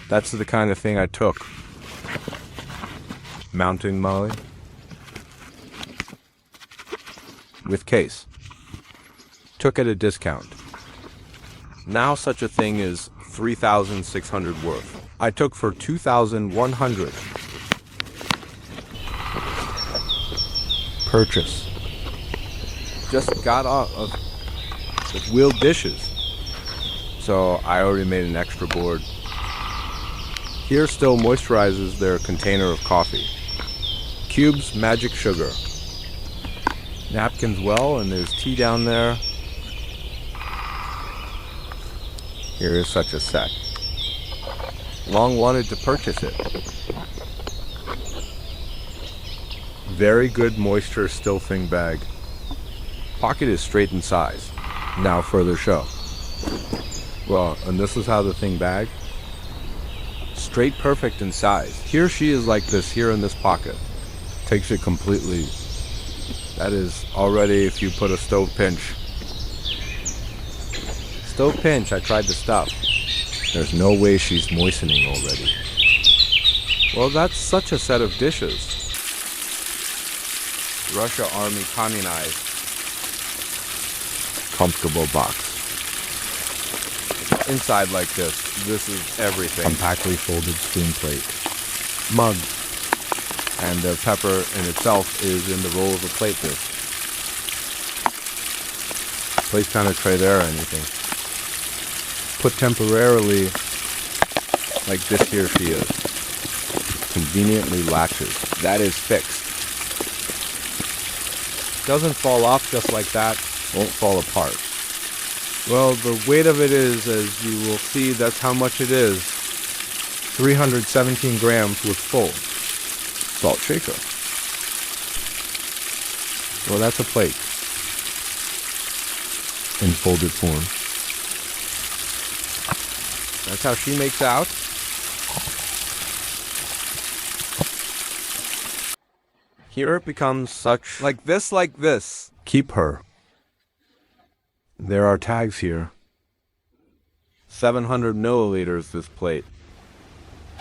That's the kind of thing I took. Mountain Molly. With case. Took at a discount. Now such a thing is 3,600 worth. I took for 2,100. Purchase. Just got off of wheeled dishes. So I already made an extra board. Here still moisturizes their container of coffee. Cubes, magic sugar. Napkins well, and there's tea down there. Here is such a set. Long wanted to purchase it. Very good moisture still thing bag. Pocket is straight in size. Now further show. Well, and this is how the thing bag. Straight perfect in size. Here she is like this here in this pocket. Takes it completely. That is already if you put a stove pinch. Stove pinch, I tried to stop. There's no way she's moistening already. Well, that's such a set of dishes. Russia Army communized. Comfortable box. Inside like this is everything. Compactly folded spoon plate. Mug. And the pepper in itself is in the roll of a plate dish. Place kind of tray there or anything. Put temporarily, like this here she is. Conveniently latches. That is fixed. Doesn't fall off just like that. Won't fall apart. Well, the weight of it is, as you will see, that's how much it is. 317 grams was full. Salt shaker. Well, that's a plate. In folded form. That's how she makes out. Here it becomes such like this. Keep her. There are tags here. 700 milliliters this plate.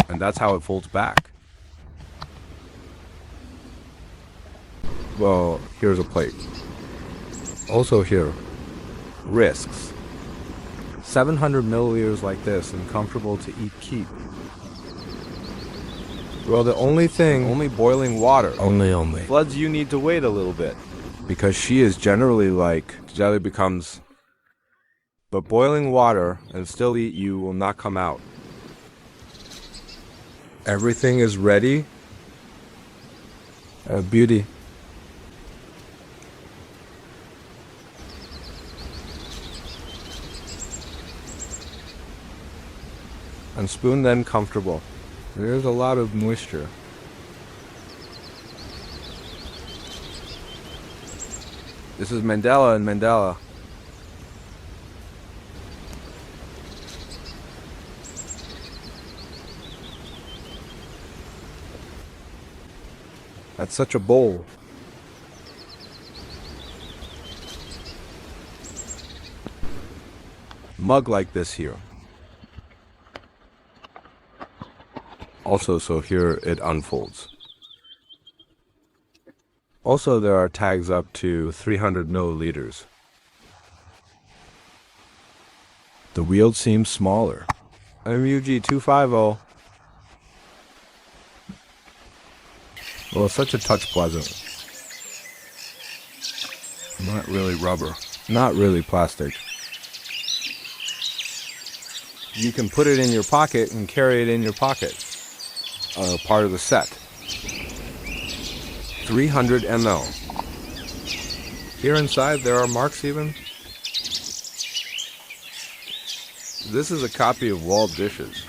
And that's how it folds back. Well, here's a plate. Also here, risks. 700 milliliters like this and comfortable to eat keep. Well, the only boiling water. Only. Floods you need to wait a little bit. Because she is generally like, jelly becomes, but boiling water and still eat you will not come out. Everything is ready. Beauty. And spoon then comfortable. There's a lot of moisture. This is Mandela and Mandela. That's such a bowl. Mug like this here. Also, so here it unfolds. Also, there are tags up to 300 milliliters. The wheel seems smaller. MUG 250. Well, it's such a touch pleasant. Not really rubber. Not really plastic. You can put it in your pocket and carry it in your pocket. Part of the set. 300 ml. Here inside there are marks even. This is a copy of walled dishes.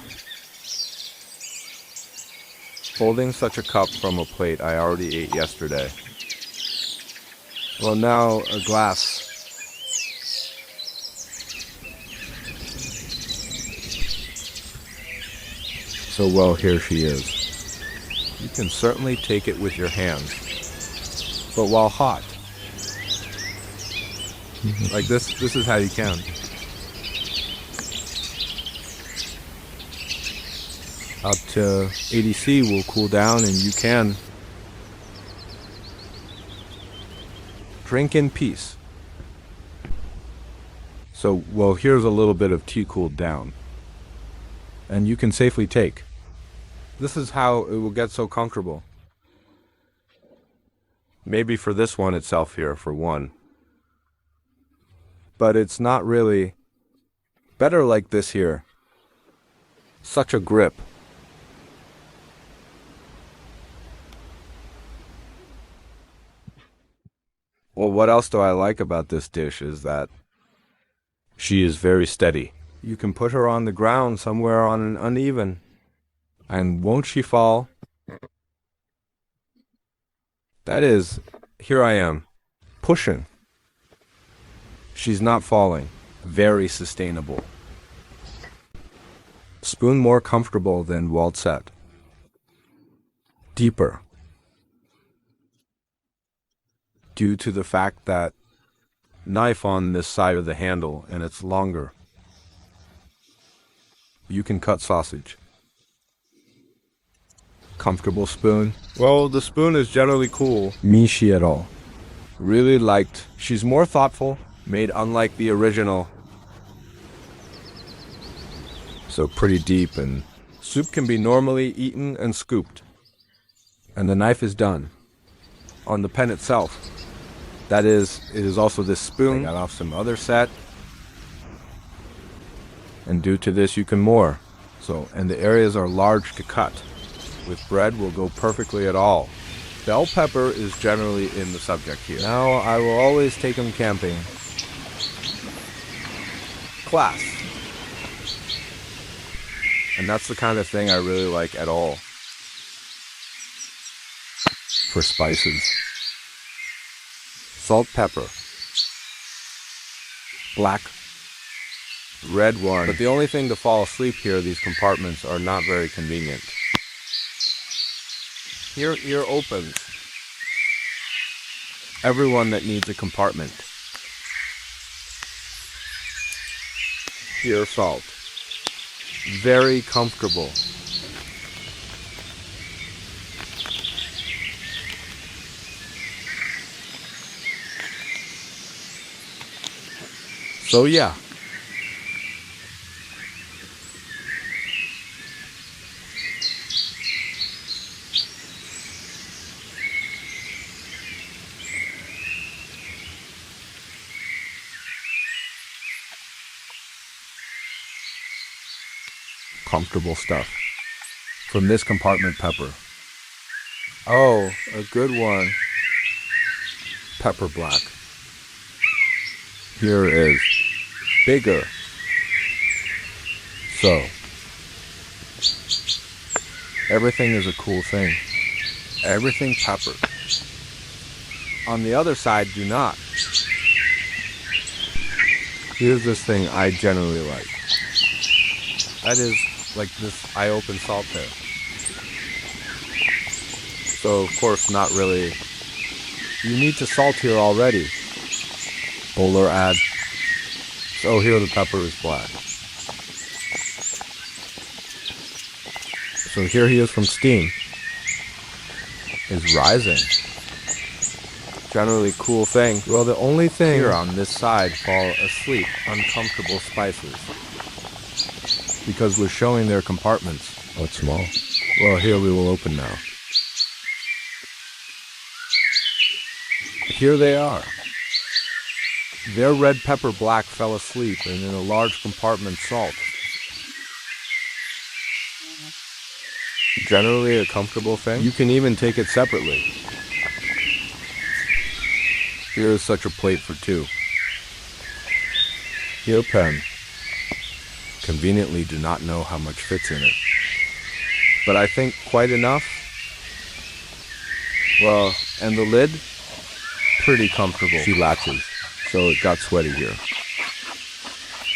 Folding such a cup from a plate I already ate yesterday. Well, now a glass. So well, here she is. You can certainly take it with your hands, but while hot. Like this is how you can. Up to 80°C will cool down and you can drink in peace. So, well, here's a little bit of tea cooled down. And you can safely take. This is how it will get so comfortable. Maybe for this one itself here, for one. But it's not really better like this here. Such a grip. Well, what else do I like about this dish is that she is very steady. You can put her on the ground somewhere on an uneven, and won't she fall? That is, here I am, pushing. She's not falling. Very sustainable. Spoon more comfortable than Waltzet. Deeper. Due to the fact that knife on this side of the handle and it's longer. You can cut sausage. Comfortable spoon. Well, the spoon is generally cool. Mishi at all. Really liked. She's more thoughtful, made unlike the original. So pretty deep, and soup can be normally eaten and scooped. And the knife is done. On the pen itself. That is, it is also this spoon. I got off some other set. And due to this you can more. So, and the areas are large to cut. With bread will go perfectly at all. Bell pepper is generally in the subject here. Now I will always take them camping. Class. And that's the kind of thing I really like at all. For spices. Salt, pepper. Black. Red one. But the only thing to fall asleep here, these compartments are not very convenient. Here opens. Everyone that needs a compartment. Here salt. Very comfortable. So yeah. Comfortable stuff. From this compartment pepper. Oh, a good one. Pepper black. Here is bigger. So, everything is a cool thing. Everything peppered. On the other side, do not. Here's this thing I generally like. That is like this I open salt there. So of course not really. You need to salt here already. Bowler add. So here the pepper is black. So here he is from steam. Is rising. Generally cool thing. Well, the only thing here on this side fall asleep, uncomfortable spices. Because we're showing their compartments. Oh, it's small. Well, here we will open now. Here they are. Their red pepper black fell asleep and in a large compartment salt. Generally a comfortable thing. You can even take it separately. Here is such a plate for two. Here pen. Conveniently do not know how much fits in it. But I think quite enough. Well, and the lid? Pretty comfortable. She latches, so it got sweaty here.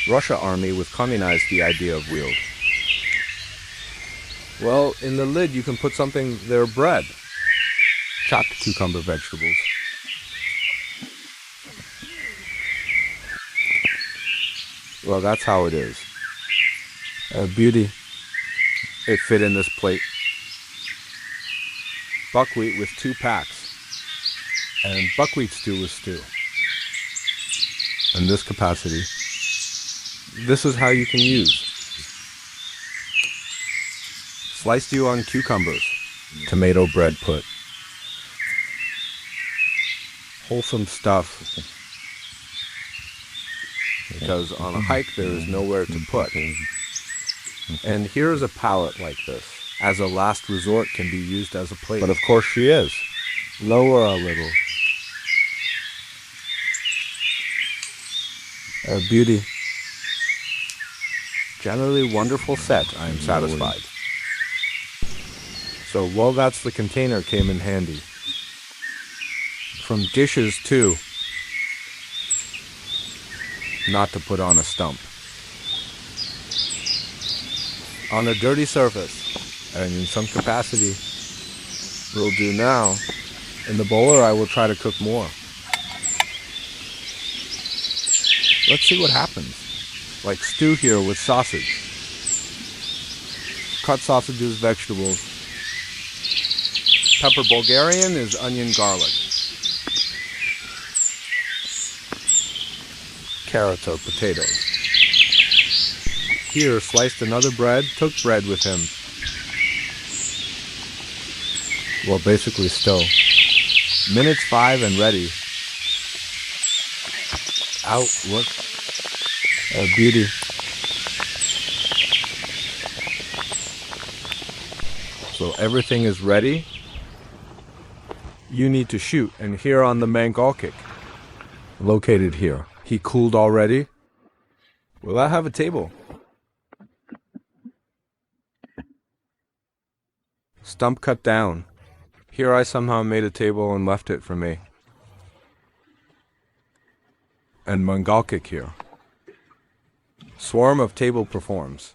Russia army was communized the idea of Wild. Well, in the lid you can put something, their bread. Chopped cucumber vegetables. Well, that's how it is. Beauty. It fit in this plate. Buckwheat with 2 packs. And buckwheat stew with stew. In this capacity, this is how you can use sliced stew on cucumbers, tomato bread put. Wholesome stuff, because on a hike there is nowhere to put. And here is a palette like this. As a last resort can be used as a plate. But of course she is. Lower a little. A beauty. Generally wonderful set, I am satisfied. So, well, that's the container came in handy. From dishes too. Not to put on a stump. On a dirty surface, and in some capacity, will do now. In the bowler I will try to cook more. Let's see what happens. Like stew here with sausage. Cut sausages, vegetables. Pepper Bulgarian is onion garlic. Carrots or potatoes. Here sliced another bread, took bread with him. Well, basically still. Minutes 5 and ready. Out, look. A beauty. So everything is ready. You need to shoot, and here on the Mangalkik, located here. He cooled already. Will I have a table? Stump cut down. Here I somehow made a table and left it for me. And Mangalkik here. Swarm of table performs.